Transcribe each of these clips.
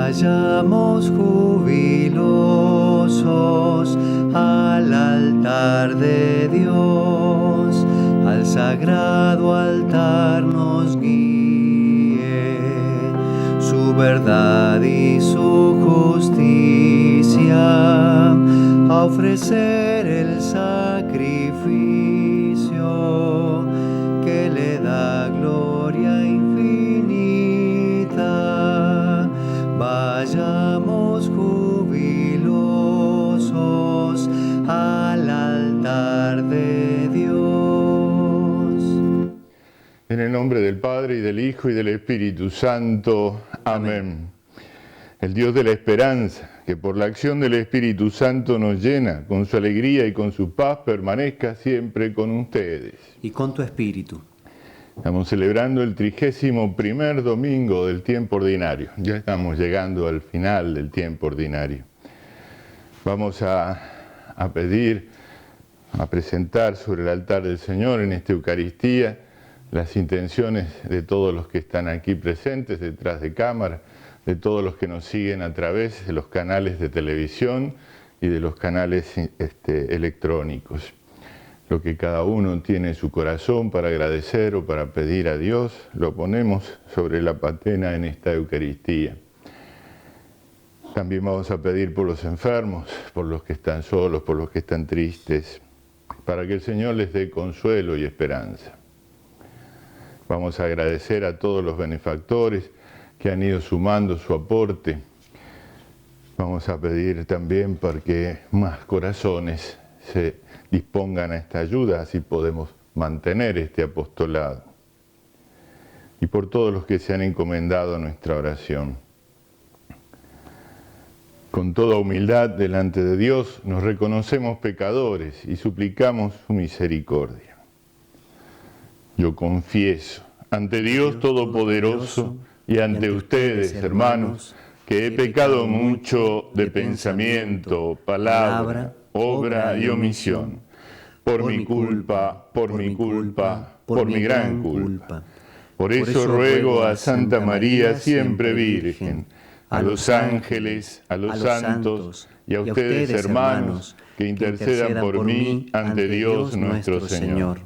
Vayamos jubilosos al altar de Dios, al sagrado altar nos guíe su verdad y su justicia, a ofrecer el sacrificio que le da gloria infinita. Vayamos jubilosos al altar de Dios. En el nombre del Padre, y del Hijo, y del Espíritu Santo. Amén. El Dios de la esperanza, que por la acción del Espíritu Santo nos llena con su alegría y con su paz, permanezca siempre con ustedes. Y con tu espíritu. Estamos celebrando el 31º domingo del tiempo ordinario. Ya estamos llegando al final del tiempo ordinario. Vamos a presentar sobre el altar del Señor en esta Eucaristía las intenciones de todos los que están aquí presentes, detrás de cámara, de todos los que nos siguen a través de los canales de televisión y de los canales electrónicos. Lo que cada uno tiene en su corazón para agradecer o para pedir a Dios, lo ponemos sobre la patena en esta Eucaristía. También vamos a pedir por los enfermos, por los que están solos, por los que están tristes, para que el Señor les dé consuelo y esperanza. Vamos a agradecer a todos los benefactores que han ido sumando su aporte. Vamos a pedir también para que más corazones se dispongan a esta ayuda, así podemos mantener este apostolado. Y por todos los que se han encomendado a nuestra oración. Con toda humildad delante de Dios nos reconocemos pecadores y suplicamos su misericordia. Yo confieso ante Dios Todopoderoso y ante ustedes, hermanos, que he pecado mucho de pensamiento, palabra, obra y omisión, por mi culpa, por mi gran culpa. Por eso ruego a Santa María, siempre Virgen, a los ángeles, a los santos y a ustedes, hermanos, que intercedan por mí ante Dios nuestro Señor.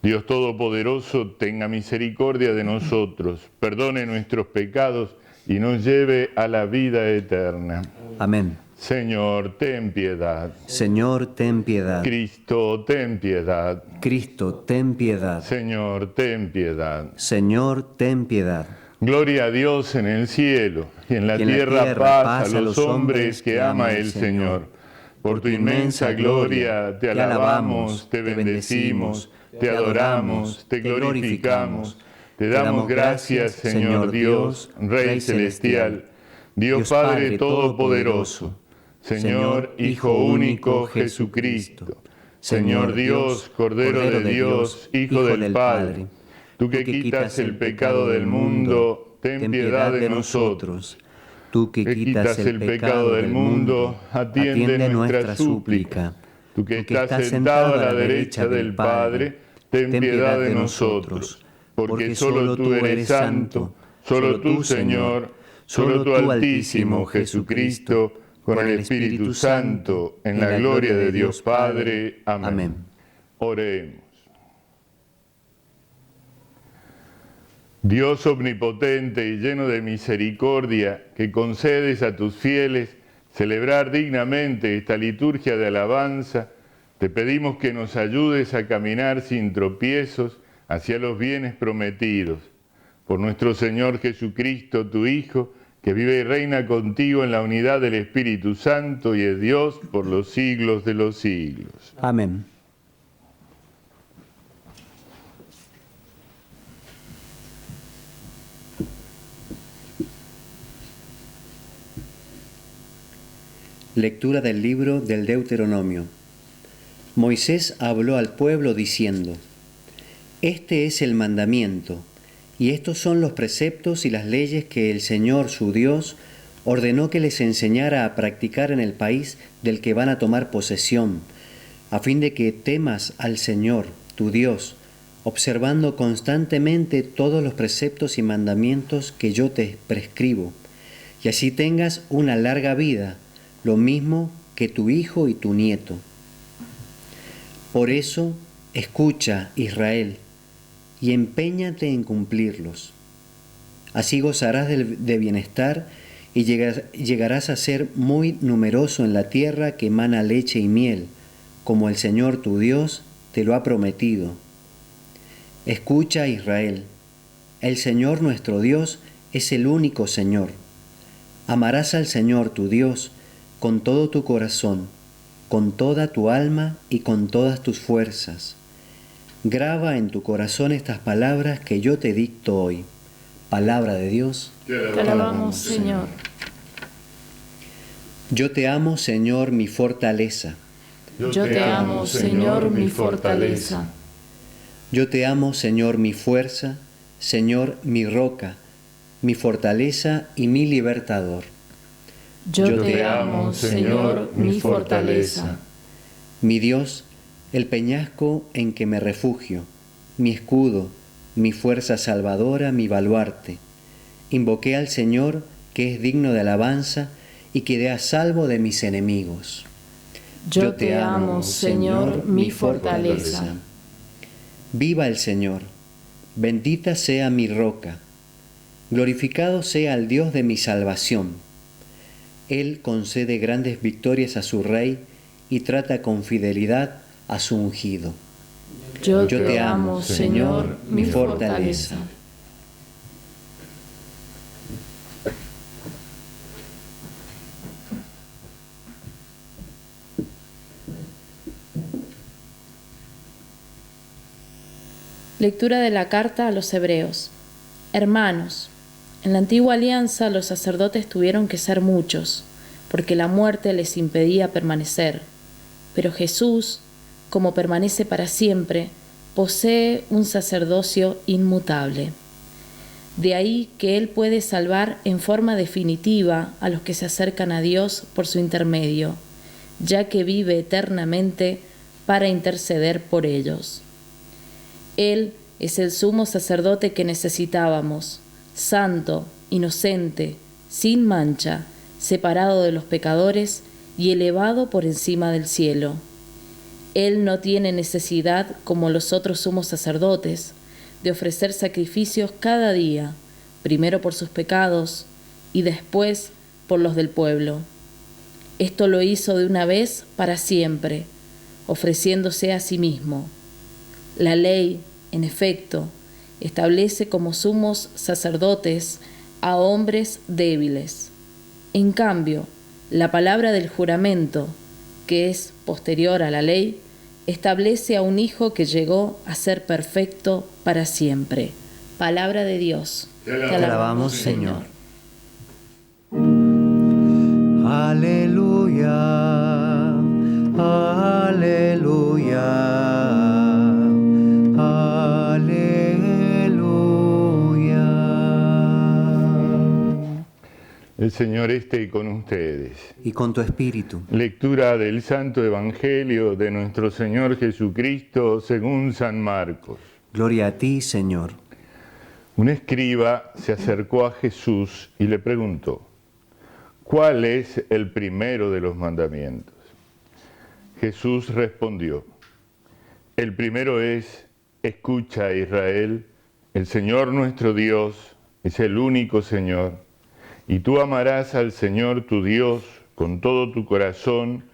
Dios Todopoderoso, tenga misericordia de nosotros, perdone nuestros pecados y nos lleve a la vida eterna. Amén. Señor, ten piedad. Señor, ten piedad. Cristo, ten piedad. Cristo, ten piedad. Señor, ten piedad. Señor, ten piedad. Gloria a Dios en el cielo y en la tierra paz a los hombres que ama el Señor. Por tu inmensa gloria te alabamos, te bendecimos, te adoramos, te glorificamos, te damos gracias, Señor Dios, Rey celestial, Dios Padre todopoderoso, Señor Hijo único Jesucristo, Señor Dios, Cordero de Dios, Hijo del Padre, tú que quitas el pecado del mundo, ten piedad de nosotros. Tú que quitas el pecado del mundo, atiende nuestra súplica. Tú que estás sentado a la derecha del Padre, ten piedad de nosotros, porque solo tú eres santo, solo tú, Señor, solo tú, Altísimo Jesucristo, con el Espíritu Santo, en la gloria de Dios Padre. Amén. Oremos. Dios omnipotente y lleno de misericordia, que concedes a tus fieles celebrar dignamente esta liturgia de alabanza, te pedimos que nos ayudes a caminar sin tropiezos hacia los bienes prometidos. Por nuestro Señor Jesucristo, tu Hijo, que vive y reina contigo en la unidad del Espíritu Santo y es Dios por los siglos de los siglos. Amén. Lectura del libro del Deuteronomio. Moisés habló al pueblo diciendo: Este es el mandamiento, y estos son los preceptos y las leyes que el Señor su Dios ordenó que les enseñara a practicar en el país del que van a tomar posesión, a fin de que temas al Señor, tu Dios, observando constantemente todos los preceptos y mandamientos que yo te prescribo, y así tengas una larga vida, lo mismo que tu hijo y tu nieto. Por eso, escucha, Israel, y empeñate en cumplirlos. Así gozarás de bienestar y llegarás a ser muy numeroso en la tierra que emana leche y miel, como el Señor tu Dios te lo ha prometido. Escucha, Israel, el Señor nuestro Dios es el único Señor. Amarás al Señor tu Dios con todo tu corazón, con toda tu alma y con todas tus fuerzas. Graba en tu corazón estas palabras que yo te dicto hoy. Palabra de Dios. Te alabamos, Señor. Yo te amo, Señor, mi fortaleza. Yo te amo, Señor, mi fortaleza. Yo te amo, Señor, mi fuerza, Señor, mi roca, mi fortaleza y mi libertador. Yo te amo, Señor, mi fortaleza. Mi Dios, el peñasco en que me refugio, mi escudo, mi fuerza salvadora, mi baluarte. Invoqué al Señor, que es digno de alabanza, y quedé a salvo de mis enemigos. Yo te amo, Señor, mi fortaleza. Viva el Señor, bendita sea mi roca, glorificado sea el Dios de mi salvación. Él concede grandes victorias a su Rey y trata con fidelidad a su ungido. Yo te amo, Señor, mi fortaleza. Lectura de la carta a los Hebreos. Hermanos, en la antigua alianza los sacerdotes tuvieron que ser muchos, porque la muerte les impedía permanecer. Pero Jesús, como permanece para siempre, posee un sacerdocio inmutable. De ahí que Él puede salvar en forma definitiva a los que se acercan a Dios por su intermedio, ya que vive eternamente para interceder por ellos. Él es el sumo sacerdote que necesitábamos, santo, inocente, sin mancha, separado de los pecadores y elevado por encima del cielo. Él no tiene necesidad, como los otros sumos sacerdotes, de ofrecer sacrificios cada día, primero por sus pecados y después por los del pueblo. Esto lo hizo de una vez para siempre, ofreciéndose a sí mismo. La ley, en efecto, establece como sumos sacerdotes a hombres débiles. En cambio, la palabra del juramento, que es posterior a la ley, establece a un hijo que llegó a ser perfecto para siempre. Palabra de Dios. Te alabamos, Señor. Aleluya, aleluya. El Señor esté con ustedes. Y con tu espíritu. Lectura del Santo Evangelio de nuestro Señor Jesucristo según San Marcos. Gloria a ti, Señor. Un escriba se acercó a Jesús y le preguntó: ¿cuál es el primero de los mandamientos? Jesús respondió: el primero es: escucha, Israel, el Señor nuestro Dios es el único Señor. Y tú amarás al Señor tu Dios con todo tu corazón,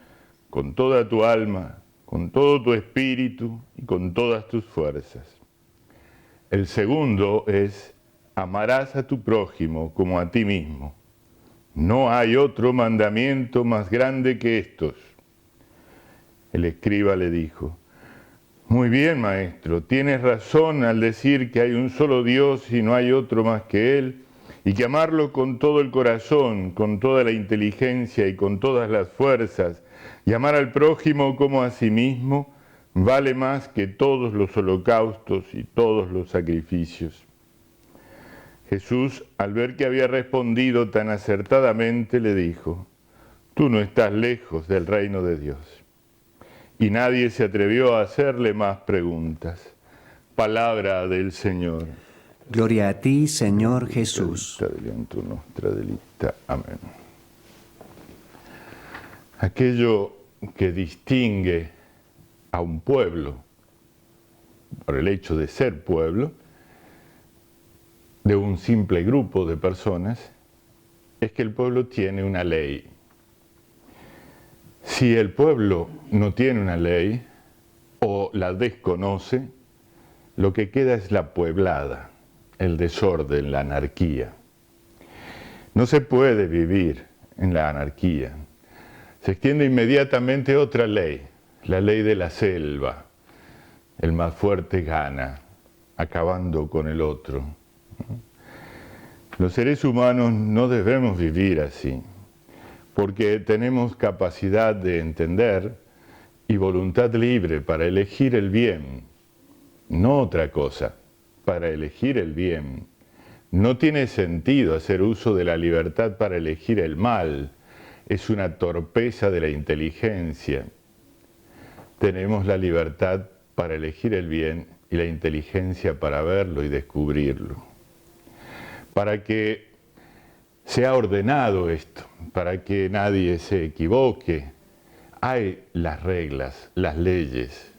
con toda tu alma, con todo tu espíritu y con todas tus fuerzas. El segundo es: amarás a tu prójimo como a ti mismo. No hay otro mandamiento más grande que estos. El escriba le dijo: muy bien, maestro, tienes razón al decir que hay un solo Dios y no hay otro más que Él, y que amarlo con todo el corazón, con toda la inteligencia y con todas las fuerzas, y amar al prójimo como a sí mismo, vale más que todos los holocaustos y todos los sacrificios. Jesús, al ver que había respondido tan acertadamente, le dijo: tú no estás lejos del reino de Dios. Y nadie se atrevió a hacerle más preguntas. Palabra del Señor. Gloria a ti, Señor Jesús. Deliento nostra delita. Amén. Aquello que distingue a un pueblo, por el hecho de ser pueblo, de un simple grupo de personas, es que el pueblo tiene una ley. Si el pueblo no tiene una ley o la desconoce, lo que queda es la pueblada, el desorden, la anarquía. No se puede vivir en la anarquía. Se extiende inmediatamente otra ley, la ley de la selva. El más fuerte gana, acabando con el otro. Los seres humanos no debemos vivir así, porque tenemos capacidad de entender y voluntad libre para elegir el bien, no otra cosa, para elegir el bien. No tiene sentido hacer uso de la libertad para elegir el mal, es una torpeza de la inteligencia. Tenemos la libertad para elegir el bien y la inteligencia para verlo y descubrirlo. Para que sea ordenado esto, para que nadie se equivoque, hay las reglas, las leyes,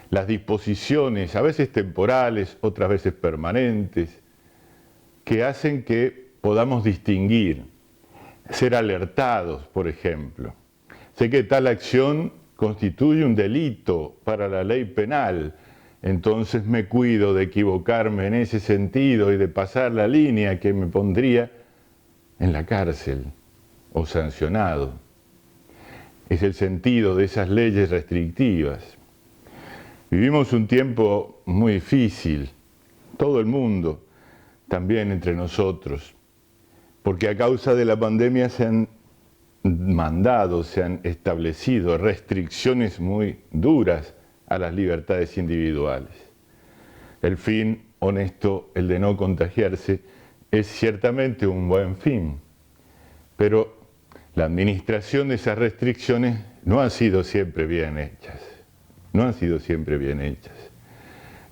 las disposiciones, a veces temporales, otras veces permanentes, que hacen que podamos distinguir, ser alertados, por ejemplo. Sé que tal acción constituye un delito para la ley penal, entonces me cuido de equivocarme en ese sentido y de pasar la línea que me pondría en la cárcel o sancionado. Es el sentido de esas leyes restrictivas. Vivimos un tiempo muy difícil, todo el mundo, también entre nosotros, porque a causa de la pandemia se han establecido restricciones muy duras a las libertades individuales. El fin honesto, el de no contagiarse, es ciertamente un buen fin, pero la administración de esas restricciones no ha sido siempre bien hechas.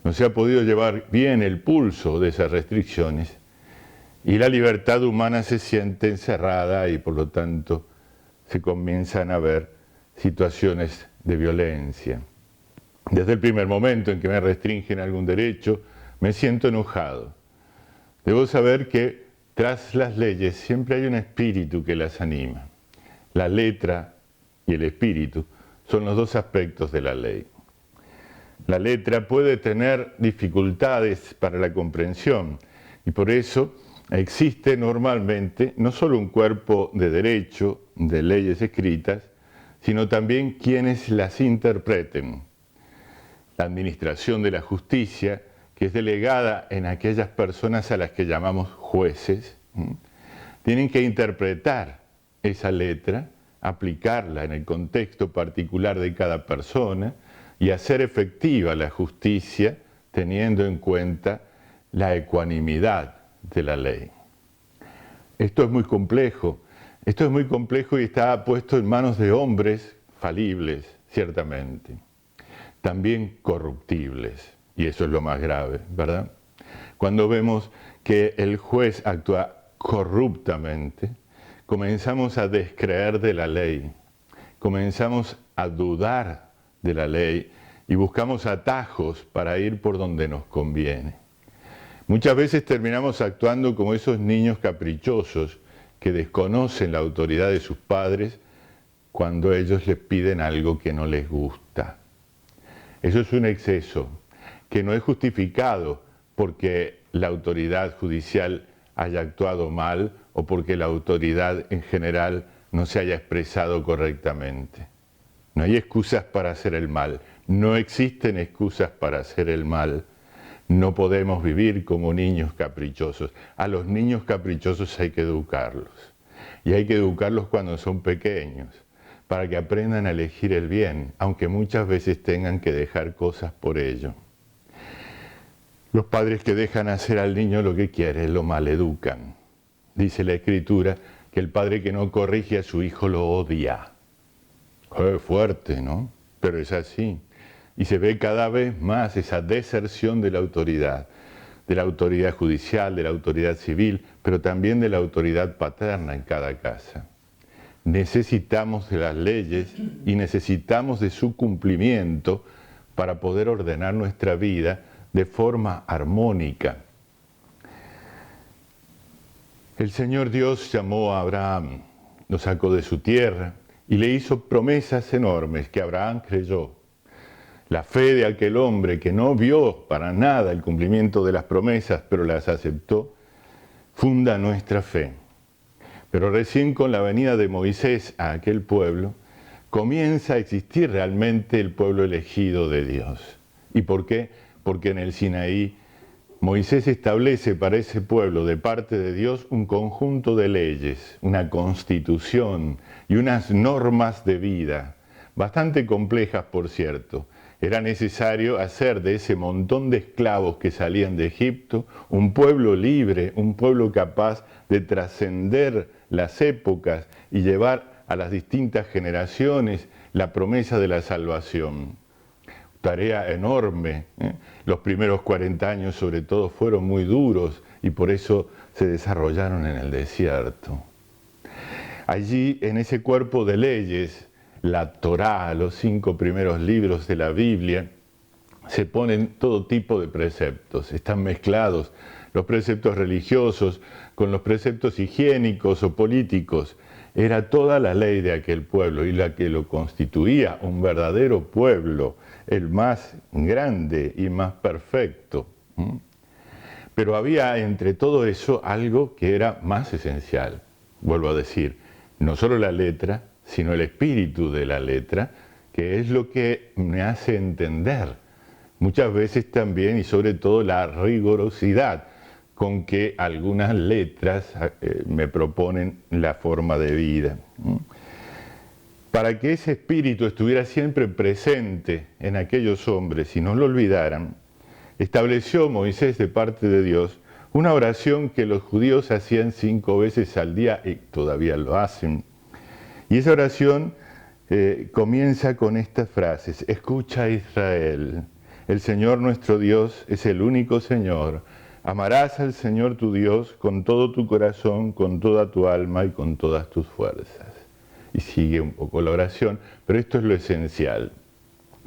No se ha podido llevar bien el pulso de esas restricciones y la libertad humana se siente encerrada y por lo tanto se comienzan a ver situaciones de violencia. Desde el primer momento en que me restringen algún derecho, me siento enojado. Debo saber que tras las leyes siempre hay un espíritu que las anima. La letra y el espíritu son los dos aspectos de la ley. La letra puede tener dificultades para la comprensión y por eso existe normalmente no solo un cuerpo de derecho, de leyes escritas, sino también quienes las interpreten. La administración de la justicia, que es delegada en aquellas personas a las que llamamos jueces, tienen que interpretar esa letra, aplicarla en el contexto particular de cada persona y hacer efectiva la justicia teniendo en cuenta la ecuanimidad de la ley. Esto es muy complejo y está puesto en manos de hombres falibles, ciertamente, también corruptibles, y eso es lo más grave, ¿verdad? Cuando vemos que el juez actúa corruptamente, comenzamos a descreer de la ley, comenzamos a dudar de la ley y buscamos atajos para ir por donde nos conviene. Muchas veces terminamos actuando como esos niños caprichosos que desconocen la autoridad de sus padres cuando ellos les piden algo que no les gusta. Eso es un exceso que no es justificado porque la autoridad judicial haya actuado mal o porque la autoridad en general no se haya expresado correctamente. No hay excusas para hacer el mal, no existen excusas para hacer el mal. No podemos vivir como niños caprichosos. A los niños caprichosos hay que educarlos. Y hay que educarlos cuando son pequeños, para que aprendan a elegir el bien, aunque muchas veces tengan que dejar cosas por ello. Los padres que dejan hacer al niño lo que quiere, lo maleducan. Dice la Escritura que el padre que no corrige a su hijo lo odia. Es fuerte, ¿no? Pero es así. Y se ve cada vez más esa deserción de la autoridad. de la autoridad judicial, de la autoridad civil, pero también de la autoridad paterna en cada casa. Necesitamos de las leyes y necesitamos de su cumplimiento para poder ordenar nuestra vida de forma armónica. El Señor Dios llamó a Abraham, lo sacó de su tierra y le hizo promesas enormes que Abraham creyó. La fe de aquel hombre que no vio para nada el cumplimiento de las promesas, pero las aceptó, funda nuestra fe. Pero recién con la venida de Moisés a aquel pueblo, comienza a existir realmente el pueblo elegido de Dios. ¿Y por qué? Porque en el Sinaí Moisés establece para ese pueblo de parte de Dios un conjunto de leyes, una constitución y unas normas de vida, bastante complejas por cierto. Era necesario hacer de ese montón de esclavos que salían de Egipto un pueblo libre, un pueblo capaz de trascender las épocas y llevar a las distintas generaciones la promesa de la salvación. Tarea enorme. Los primeros 40 años sobre todo fueron muy duros y por eso se desarrollaron en el desierto. Allí, en ese cuerpo de leyes, la Torá, los 5 primeros libros de la Biblia, se ponen todo tipo de preceptos, están mezclados los preceptos religiosos con los preceptos higiénicos o políticos. Era toda la ley de aquel pueblo y la que lo constituía un verdadero pueblo, el más grande y más perfecto. Pero había entre todo eso algo que era más esencial. Vuelvo a decir, no solo la letra, sino el espíritu de la letra, que es lo que me hace entender. Muchas veces también y sobre todo la rigurosidad con que algunas letras me proponen la forma de vida. Para que ese espíritu estuviera siempre presente en aquellos hombres y no lo olvidaran, estableció Moisés de parte de Dios una oración que los judíos hacían 5 veces al día y todavía lo hacen. Y esa oración comienza con estas frases: escucha Israel, el Señor nuestro Dios es el único Señor. Amarás al Señor tu Dios con todo tu corazón, con toda tu alma y con todas tus fuerzas. Y sigue un poco la oración, pero esto es lo esencial.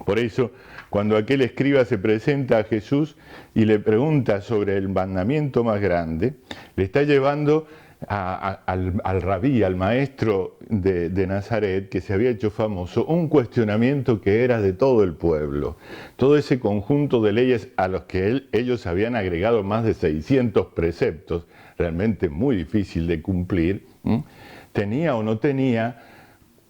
Por eso, cuando aquel escriba se presenta a Jesús y le pregunta sobre el mandamiento más grande, le está llevando al rabí, al maestro de Nazaret, que se había hecho famoso, un cuestionamiento que era de todo el pueblo. Todo ese conjunto de leyes a los que ellos habían agregado más de 600 preceptos, realmente muy difícil de cumplir, tenía o no tenía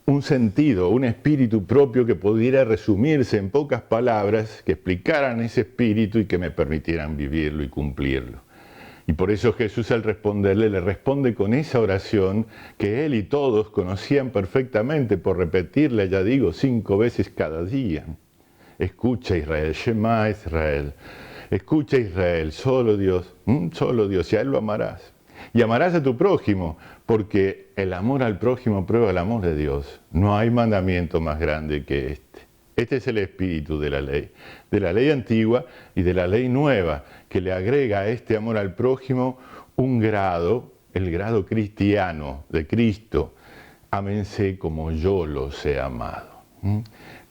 un sentido, un espíritu propio que pudiera resumirse en pocas palabras, que explicaran ese espíritu y que me permitieran vivirlo y cumplirlo. Y por eso Jesús al responderle, le responde con esa oración que él y todos conocían perfectamente por repetirla, ya digo, 5 veces cada día. Escucha Israel, Shema Israel. Escucha Israel, solo Dios, y a él lo amarás. Y amarás a tu prójimo, porque el amor al prójimo prueba el amor de Dios. No hay mandamiento más grande que este. Este es el espíritu de la ley antigua y de la ley nueva, que le agrega a este amor al prójimo un grado, el grado cristiano de Cristo. Ámense como yo los he amado.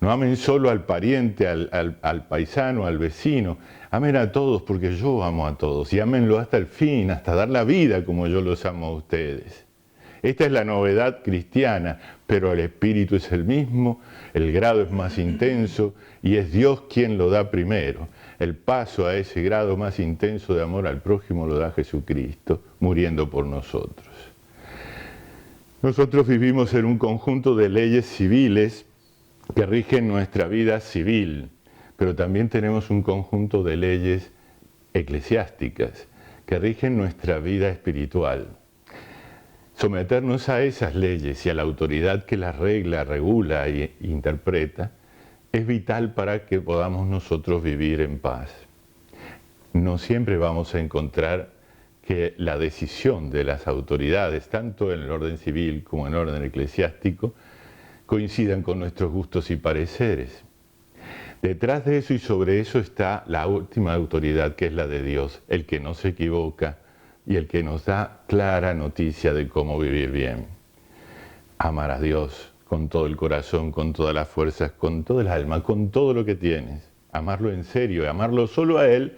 No amen solo al pariente, al paisano, al vecino. Amen a todos porque yo amo a todos. Y ámenlo hasta el fin, hasta dar la vida como yo los amo a ustedes. Esta es la novedad cristiana, pero el espíritu es el mismo, el grado es más intenso y es Dios quien lo da primero. El paso a ese grado más intenso de amor al prójimo lo da Jesucristo, muriendo por nosotros. Nosotros vivimos en un conjunto de leyes civiles que rigen nuestra vida civil, pero también tenemos un conjunto de leyes eclesiásticas que rigen nuestra vida espiritual. Someternos a esas leyes y a la autoridad que las regla, regula e interpreta es vital para que podamos nosotros vivir en paz. No siempre vamos a encontrar que la decisión de las autoridades, tanto en el orden civil como en el orden eclesiástico, coincidan con nuestros gustos y pareceres. Detrás de eso y sobre eso está la última autoridad, que es la de Dios, el que no se equivoca y el que nos da clara noticia de cómo vivir bien. Amar a Dios con todo el corazón, con todas las fuerzas, con todo el alma, con todo lo que tienes. Amarlo en serio, amarlo solo a Él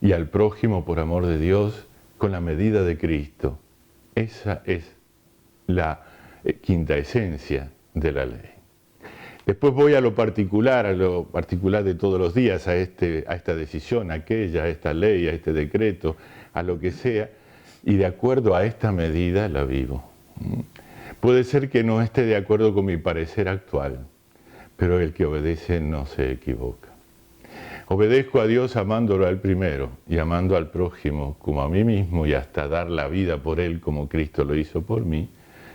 y al prójimo por amor de Dios con la medida de Cristo. Esa es la quinta esencia de la ley. Después voy a lo particular de todos los días, a esta decisión, a aquella, a esta ley, a este decreto, a lo que sea, y de acuerdo a esta medida la vivo. Puede ser que no esté de acuerdo con mi parecer actual, pero el que obedece no se equivoca. Obedezco a Dios amándolo al primero y amando al prójimo como a mí mismo y hasta dar la vida por él como Cristo lo hizo por mí.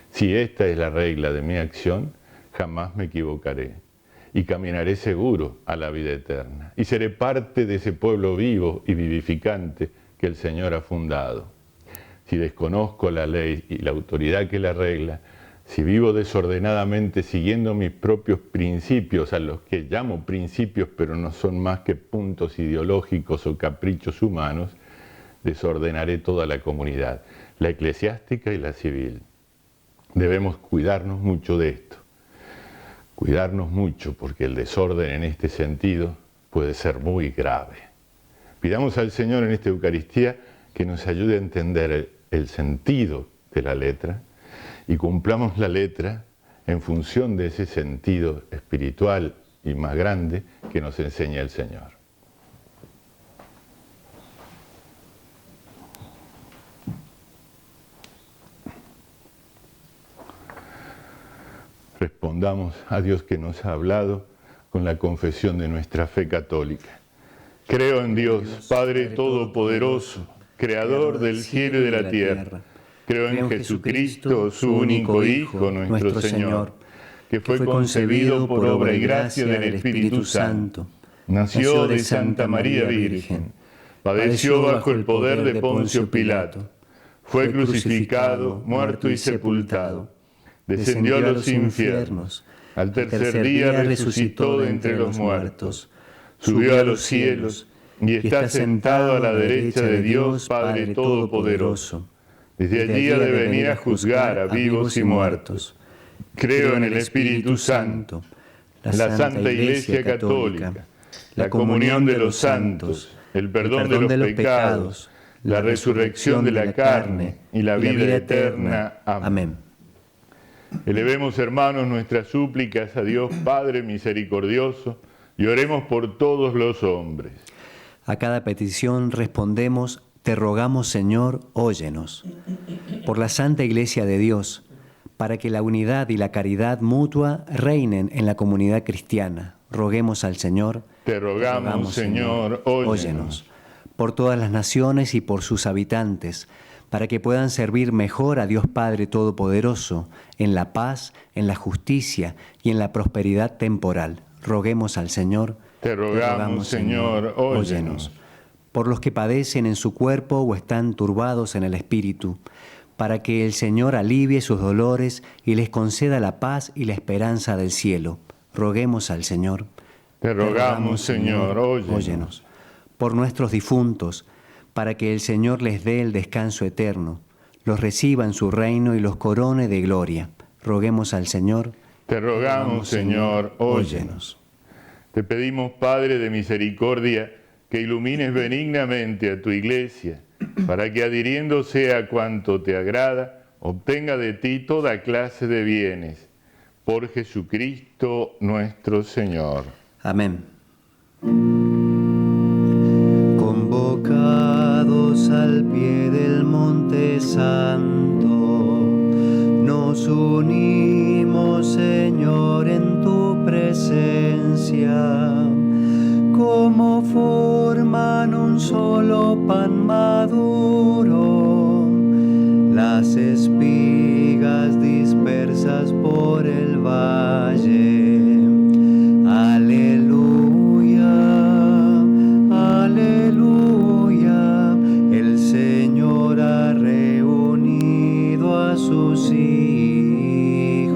Si esta es la regla de mi acción, jamás me equivocaré y caminaré seguro a la vida eterna y seré parte de ese pueblo vivo y vivificante que el Señor ha fundado. Si desconozco la ley y la autoridad que la regla, si vivo desordenadamente siguiendo mis propios principios, a los que llamo principios pero no son más que puntos ideológicos o caprichos humanos, desordenaré toda la comunidad, la eclesiástica y la civil. Debemos cuidarnos mucho de esto. Cuidarnos mucho porque el desorden en este sentido puede ser muy grave. Pidamos al Señor en esta Eucaristía que nos ayude a entender el sentido de la letra y cumplamos la letra en función de ese sentido espiritual y más grande que nos enseña el Señor. Respondamos a Dios que nos ha hablado con la confesión de nuestra fe católica. Creo en Dios, Padre Todopoderoso, Creador del cielo y de la tierra. Creo en Jesucristo, su único Hijo, nuestro Señor, que fue concebido por obra y gracia del Espíritu Santo. Nació de Santa María Virgen. Padeció bajo el poder de Poncio Pilato. Fue crucificado, muerto y sepultado. Descendió a los infiernos. Al tercer día resucitó de entre los muertos. Subió a los cielos y está sentado a la derecha de Dios Padre Todopoderoso. Desde allí ha de venir a juzgar a vivos y muertos. Creo en el Espíritu Santo, la Santa Iglesia Católica, la comunión de los santos, el perdón de los pecados, la resurrección de la carne y la vida eterna. Amén. Elevemos, hermanos, nuestras súplicas a Dios Padre misericordioso y oremos por todos los hombres. A cada petición respondemos: te rogamos, Señor, óyenos. Por la Santa Iglesia de Dios, para que la unidad y la caridad mutua reinen en la comunidad cristiana, roguemos al Señor. Te rogamos, Señor, óyenos. Por todas las naciones y por sus habitantes, para que puedan servir mejor a Dios Padre Todopoderoso, en la paz, en la justicia y en la prosperidad temporal. Roguemos al Señor. Te rogamos, Señor, óyenos. Por los que padecen en su cuerpo o están turbados en el espíritu, para que el Señor alivie sus dolores y les conceda la paz y la esperanza del cielo. Roguemos al Señor. Te rogamos, Señor, óyenos. Por nuestros difuntos, para que el Señor les dé el descanso eterno, los reciba en su reino y los corone de gloria. Roguemos al Señor. Te rogamos, Señor, óyenos. Te pedimos, Padre de misericordia, que ilumines benignamente a tu Iglesia, para que adhiriéndose a cuanto te agrada, obtenga de ti toda clase de bienes. Por Jesucristo nuestro Señor. Amén. Convocados al pie del Monte Santo, nos unimos, Señor, en tu presencia, como forman un solo pan maduro, las espigas dispersas por el valle. Aleluya, aleluya, el Señor ha reunido a sus hijos.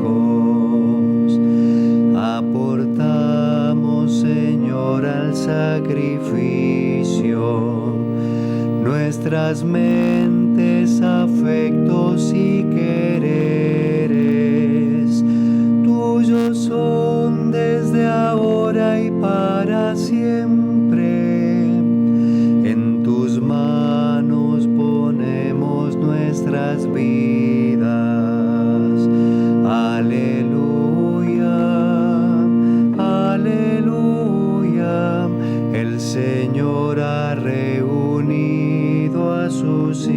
Aportamos, Señor, nuestras mentes, afectos y quereres, tuyos son desde ahora y para siempre. En tus manos ponemos nuestras vidas. Aleluya, aleluya. El Señor ha reunido a sus hijos.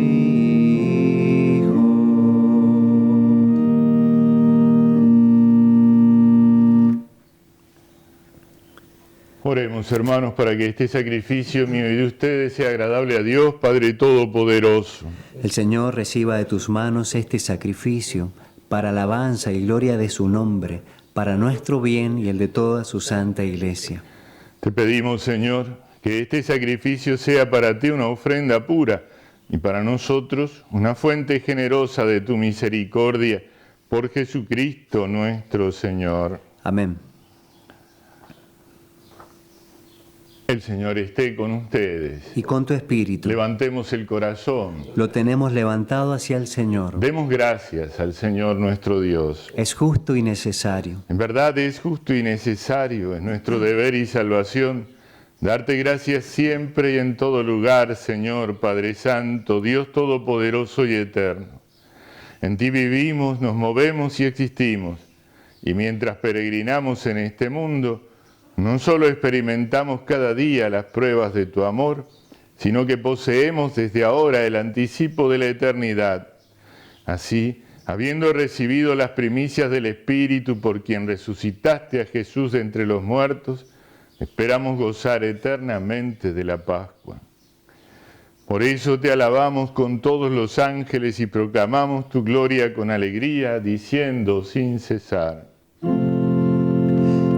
Oremos, hermanos, para que este sacrificio mío y de ustedes sea agradable a Dios, Padre Todopoderoso. El Señor reciba de tus manos este sacrificio para alabanza y gloria de su nombre, para nuestro bien y el de toda su santa Iglesia. Te pedimos, Señor, que este sacrificio sea para ti una ofrenda pura y para nosotros una fuente generosa de tu misericordia, por Jesucristo nuestro Señor. Amén. El Señor esté con ustedes. Y con tu espíritu. Levantemos el corazón. Lo tenemos levantado hacia el Señor. Demos gracias al Señor nuestro Dios. Es justo y necesario. En verdad es justo y necesario, es nuestro deber y salvación, darte gracias siempre y en todo lugar, Señor Padre Santo, Dios Todopoderoso y Eterno. En ti vivimos, nos movemos y existimos, y mientras peregrinamos en este mundo, no solo experimentamos cada día las pruebas de tu amor, sino que poseemos desde ahora el anticipo de la eternidad. Así, habiendo recibido las primicias del Espíritu por quien resucitaste a Jesús de entre los muertos, esperamos gozar eternamente de la Pascua. Por eso te alabamos con todos los ángeles y proclamamos tu gloria con alegría, diciendo sin cesar: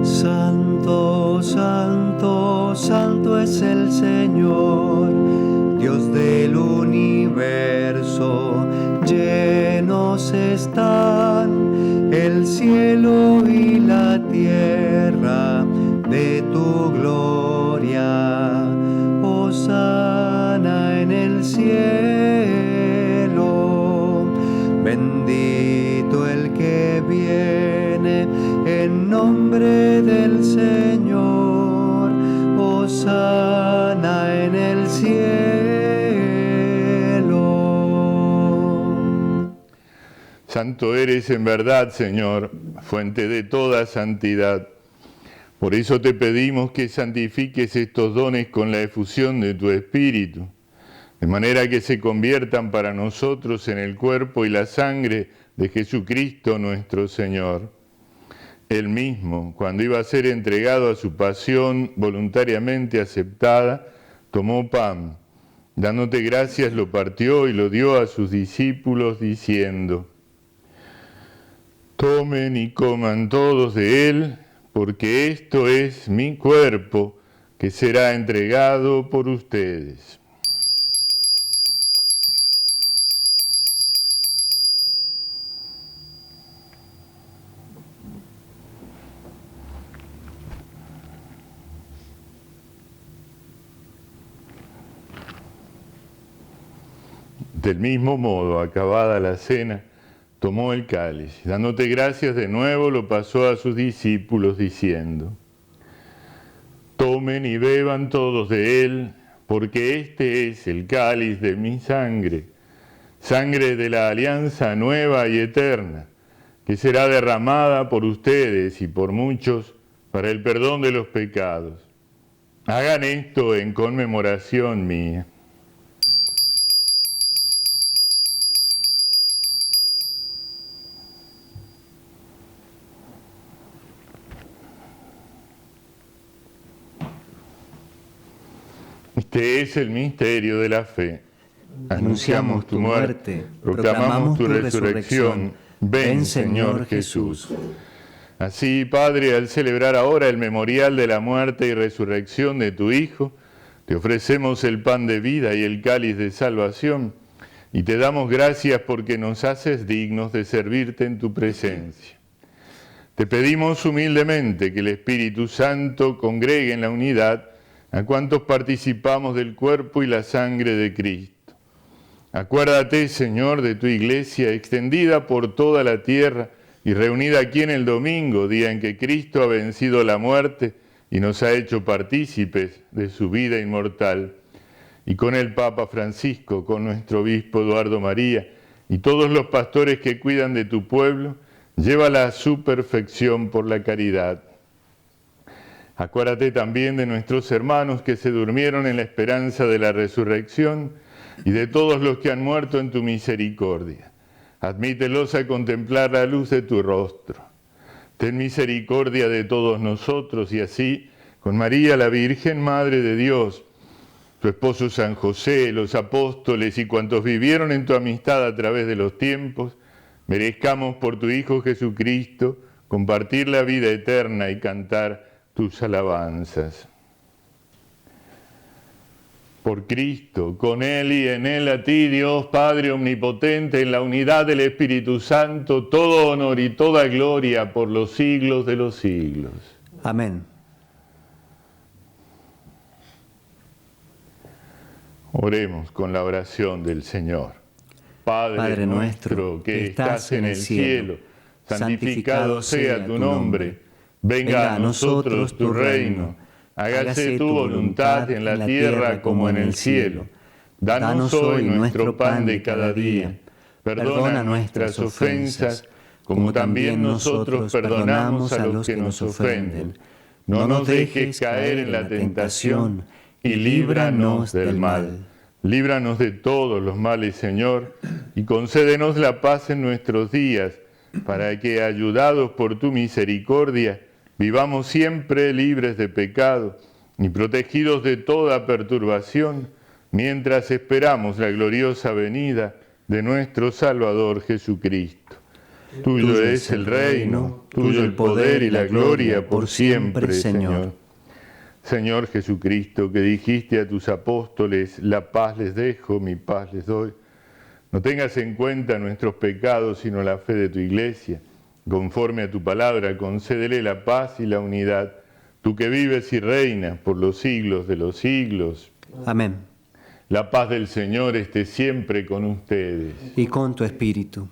Santo, santo, santo es el Señor, Dios del universo. Llenos están el cielo y la tierra de tu gloria. Hosana en el cielo. Bendito el que viene en nombre del Señor. Hosana en el cielo. Santo eres en verdad, Señor, fuente de toda santidad. Por eso te pedimos que santifiques estos dones con la efusión de tu Espíritu, de manera que se conviertan para nosotros en el cuerpo y la sangre de Jesucristo nuestro Señor. Él mismo, cuando iba a ser entregado a su pasión voluntariamente aceptada, tomó pan, dándote gracias, lo partió y lo dio a sus discípulos, diciendo: tomen y coman todos de él, porque esto es mi cuerpo, que será entregado por ustedes. Del mismo modo, acabada la cena, tomó el cáliz, dándote gracias de nuevo, lo pasó a sus discípulos, diciendo: tomen y beban todos de él, porque este es el cáliz de mi sangre, sangre de la alianza nueva y eterna, que será derramada por ustedes y por muchos para el perdón de los pecados. Hagan esto en conmemoración mía. Este es el misterio de la fe. Anunciamos tu muerte, proclamamos tu resurrección. Ven, Señor Jesús. Así, Padre, al celebrar ahora el memorial de la muerte y resurrección de tu Hijo, te ofrecemos el pan de vida y el cáliz de salvación, y te damos gracias porque nos haces dignos de servirte en tu presencia. Te pedimos humildemente que el Espíritu Santo congregue en la unidad a cuantos participamos del cuerpo y la sangre de Cristo. Acuérdate, Señor, de tu iglesia extendida por toda la tierra y reunida aquí en el domingo, día en que Cristo ha vencido la muerte y nos ha hecho partícipes de su vida inmortal. Y con el Papa Francisco, con nuestro obispo Eduardo María y todos los pastores que cuidan de tu pueblo, llévala a su perfección por la caridad. Acuérdate también de nuestros hermanos que se durmieron en la esperanza de la resurrección y de todos los que han muerto en tu misericordia. Admítelos a contemplar la luz de tu rostro. Ten misericordia de todos nosotros y así, con María, la Virgen Madre de Dios, tu esposo San José, los apóstoles y cuantos vivieron en tu amistad a través de los tiempos, merezcamos por tu Hijo Jesucristo compartir la vida eterna y cantar tus alabanzas. Por Cristo, con Él y en Él, a ti, Dios Padre Omnipotente, en la unidad del Espíritu Santo, todo honor y toda gloria por los siglos de los siglos. Amén. Oremos con la oración del Señor. Padre nuestro, que estás en el cielo, santificado sea tu nombre. Venga a nosotros tu reino. Hágase tu voluntad en la tierra como en el cielo. Danos hoy nuestro pan de cada día. Perdona nuestras ofensas, como también nosotros perdonamos a los que nos ofenden. No nos dejes caer en la tentación y líbranos del mal. Líbranos de todos los males, Señor, y concédenos la paz en nuestros días, para que, ayudados por tu misericordia, vivamos siempre libres de pecado y protegidos de toda perturbación, mientras esperamos la gloriosa venida de nuestro Salvador Jesucristo. Tuyo es el reino, tuyo el poder y la gloria por siempre, Señor. Señor Jesucristo, que dijiste a tus apóstoles, la paz les dejo, mi paz les doy, no tengas en cuenta nuestros pecados, sino la fe de tu iglesia. Conforme a tu palabra, concédele la paz y la unidad, tú que vives y reinas por los siglos de los siglos. Amén. La paz del Señor esté siempre con ustedes. Y con tu espíritu.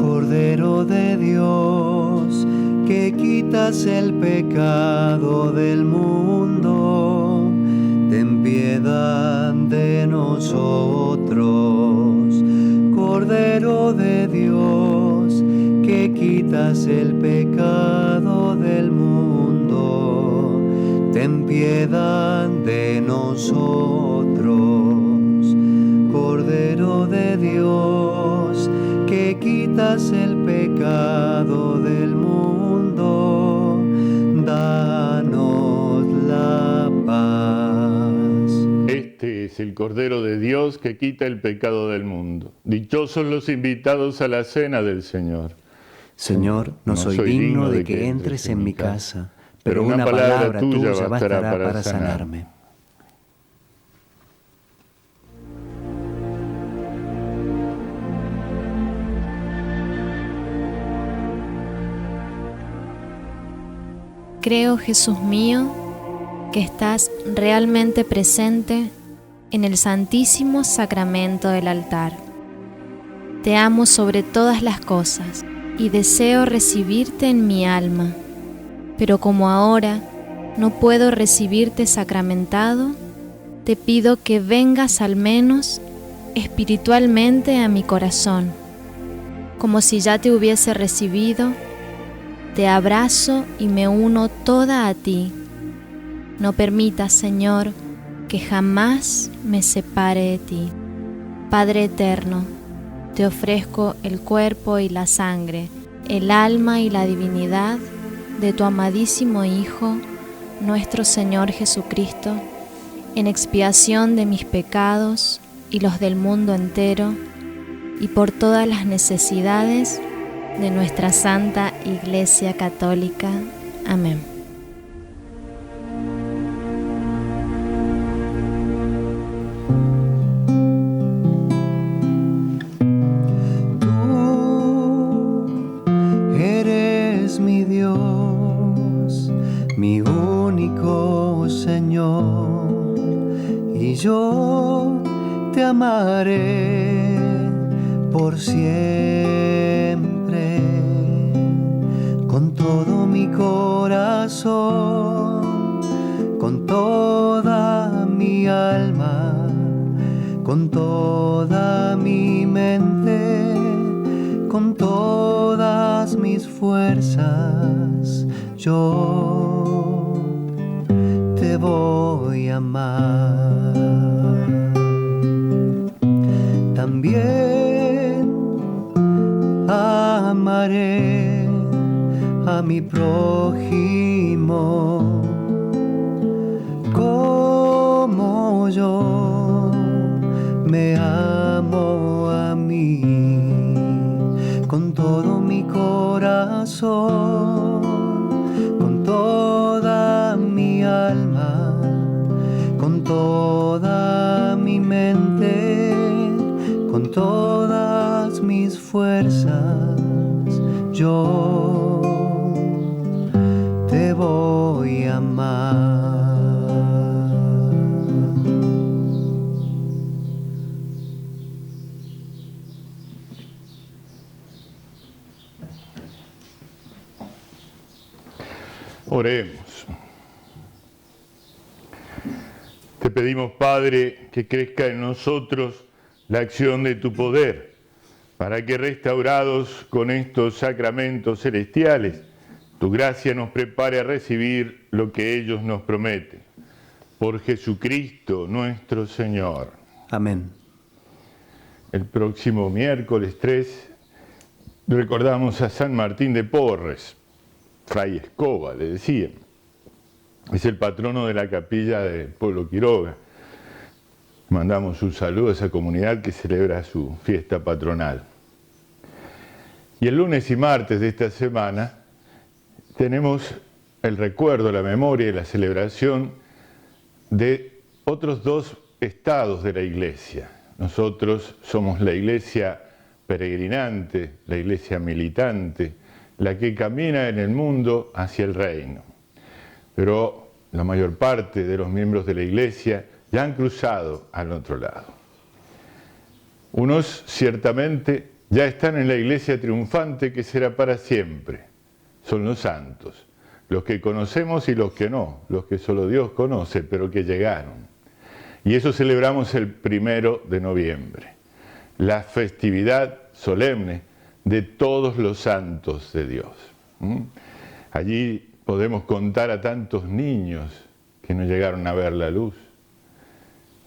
Cordero de Dios, que quitas el pecado del mundo, ten piedad de nosotros. Cordero de Dios, que quitas el pecado del mundo, ten piedad de nosotros. Cordero de Dios, que quitas el pecado del mundo, danos la paz. Este es el Cordero de Dios que quita el pecado del mundo. Dichosos los invitados a la cena del Señor. Señor, no soy digno de que entres en mi casa, pero una palabra tuya bastará para sanarme. Creo, Jesús mío, que estás realmente presente en el Santísimo Sacramento del altar. Te amo sobre todas las cosas y deseo recibirte en mi alma, pero como ahora no puedo recibirte sacramentado, te pido que vengas al menos espiritualmente a mi corazón, como si ya te hubiese recibido. Te abrazo y me uno toda a ti. No permitas, Señor, que jamás me separe de ti. Padre eterno, te ofrezco el cuerpo y la sangre, el alma y la divinidad de tu amadísimo Hijo, nuestro Señor Jesucristo, en expiación de mis pecados y los del mundo entero, y por todas las necesidades de nuestra Santa Iglesia Católica. Amén. Tú eres mi Dios, mi único Señor, y yo amaré por siempre, con todo mi corazón, con toda mi alma, con toda mi mente, con todas mis fuerzas, yo te voy a amar. También amaré a mi prójimo como yo me amo a mí, con todo mi corazón, con toda mi alma, con toda mi mente, con todas mis fuerzas, yo te voy a amar. Oremos. Te pedimos, Padre, que crezca en nosotros la acción de tu poder, para que restaurados con estos sacramentos celestiales, tu gracia nos prepare a recibir lo que ellos nos prometen. Por Jesucristo nuestro Señor. Amén. El próximo miércoles 3 recordamos a San Martín de Porres, Fray Escoba, le decían. Es el patrono de la capilla del pueblo Quiroga. Mandamos un saludo a esa comunidad que celebra su fiesta patronal. Y el lunes y martes de esta semana tenemos el recuerdo, la memoria y la celebración de otros dos estados de la Iglesia. Nosotros somos la Iglesia peregrinante, la Iglesia militante, la que camina en el mundo hacia el reino. Pero la mayor parte de los miembros de la Iglesia ya han cruzado al otro lado. Unos ciertamente ya están en la Iglesia triunfante que será para siempre. Son los santos, los que conocemos y los que no, los que solo Dios conoce, pero que llegaron. Y eso celebramos el 1 de noviembre, la festividad solemne de todos los santos de Dios. Allí podemos contar a tantos niños que no llegaron a ver la luz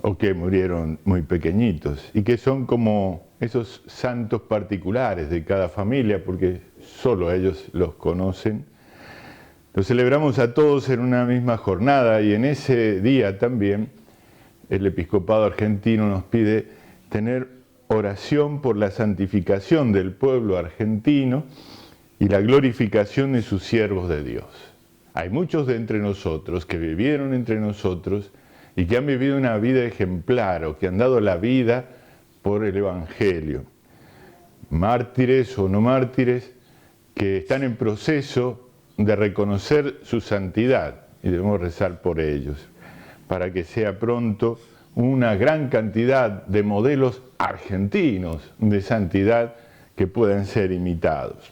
o que murieron muy pequeñitos y que son como esos santos particulares de cada familia porque solo ellos los conocen. Los celebramos a todos en una misma jornada y en ese día también el episcopado argentino nos pide tener oración por la santificación del pueblo argentino y la glorificación de sus siervos de Dios. Hay muchos de entre nosotros que vivieron entre nosotros y que han vivido una vida ejemplar o que han dado la vida por el Evangelio. Mártires o no mártires que están en proceso de reconocer su santidad y debemos rezar por ellos para que sea pronto una gran cantidad de modelos argentinos de santidad que puedan ser imitados.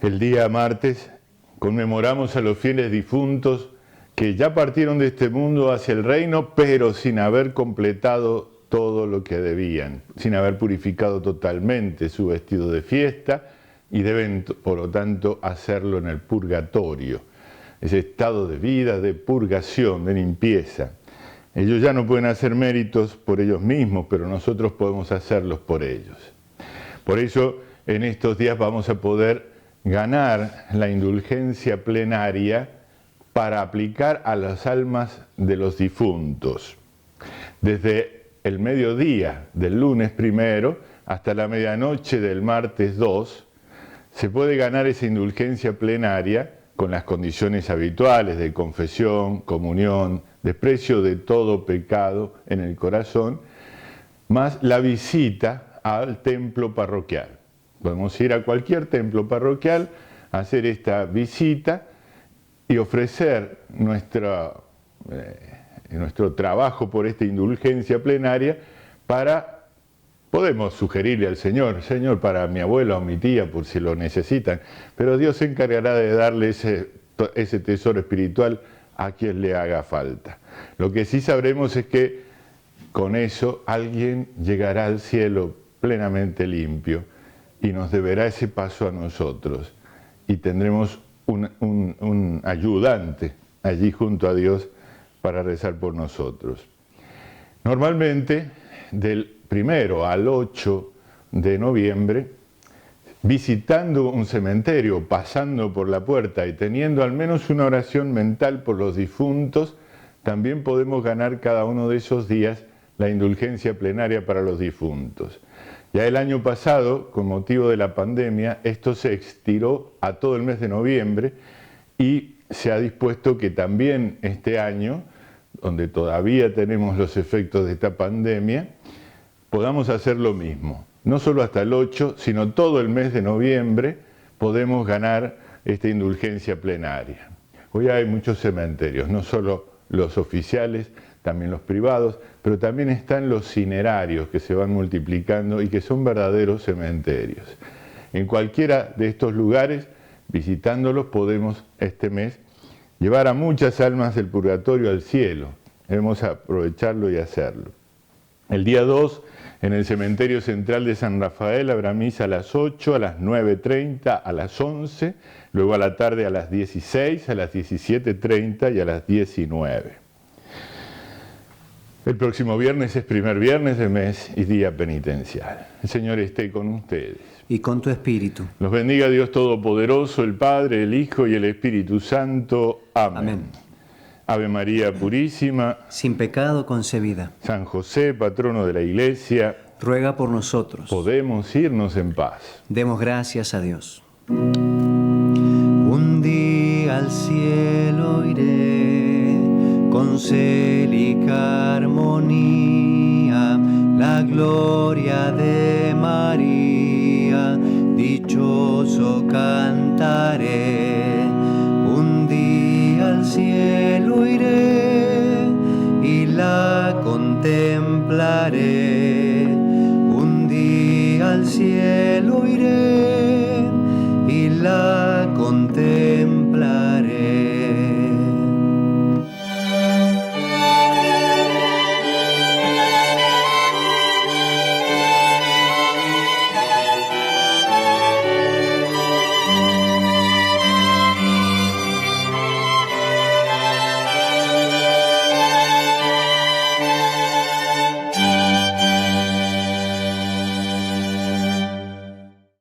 El día martes conmemoramos a los fieles difuntos que ya partieron de este mundo hacia el reino, pero sin haber completado todo lo que debían, sin haber purificado totalmente su vestido de fiesta y deben, por lo tanto, hacerlo en el purgatorio, ese estado de vida, de purgación, de limpieza. Ellos ya no pueden hacer méritos por ellos mismos, pero nosotros podemos hacerlos por ellos. Por eso, en estos días vamos a poder ganar la indulgencia plenaria para aplicar a las almas de los difuntos. Desde el mediodía del lunes 1 hasta la medianoche del martes 2, se puede ganar esa indulgencia plenaria con las condiciones habituales de confesión, comunión, desprecio de todo pecado en el corazón, más la visita al templo parroquial. Podemos ir a cualquier templo parroquial, hacer esta visita y ofrecer nuestra nuestro trabajo por esta indulgencia plenaria, podemos sugerirle al Señor, Señor, para mi abuela o mi tía, por si lo necesitan, pero Dios se encargará de darle ese tesoro espiritual a quien le haga falta. Lo que sí sabremos es que con eso alguien llegará al cielo plenamente limpio y nos deberá ese paso a nosotros y tendremos un ayudante allí junto a Dios para rezar por nosotros. Normalmente, del 1 al 8 de noviembre, visitando un cementerio, pasando por la puerta y teniendo al menos una oración mental por los difuntos, también podemos ganar cada uno de esos días la indulgencia plenaria para los difuntos. Ya el año pasado, con motivo de la pandemia, esto se estiró a todo el mes de noviembre y se ha dispuesto que también este año, donde todavía tenemos los efectos de esta pandemia, podamos hacer lo mismo. No solo hasta el 8, sino todo el mes de noviembre podemos ganar esta indulgencia plenaria. Hoy hay muchos cementerios, no solo los oficiales, también los privados, pero también están los cinerarios que se van multiplicando y que son verdaderos cementerios. En cualquiera de estos lugares, visitándolos, podemos este mes llevar a muchas almas del purgatorio al cielo. Debemos aprovecharlo y hacerlo. El día 2, en el cementerio central de San Rafael, habrá misa a las 8, a las 9:30, a las 11, luego a la tarde a las 16, a las 17:30 y a las 19. El próximo viernes es primer viernes de mes y día penitencial. El Señor esté con ustedes. Y con tu espíritu. Los bendiga Dios Todopoderoso, el Padre, el Hijo y el Espíritu Santo. Amén. Amén. Ave María Purísima, sin pecado concebida. San José, patrono de la Iglesia, ruega por nosotros. Podemos irnos en paz. Demos gracias a Dios. Un día al cielo iré, con célica armonía, la gloria de María, dichoso cantaré. Un día al cielo iré y la contemplaré. Un día al cielo iré y la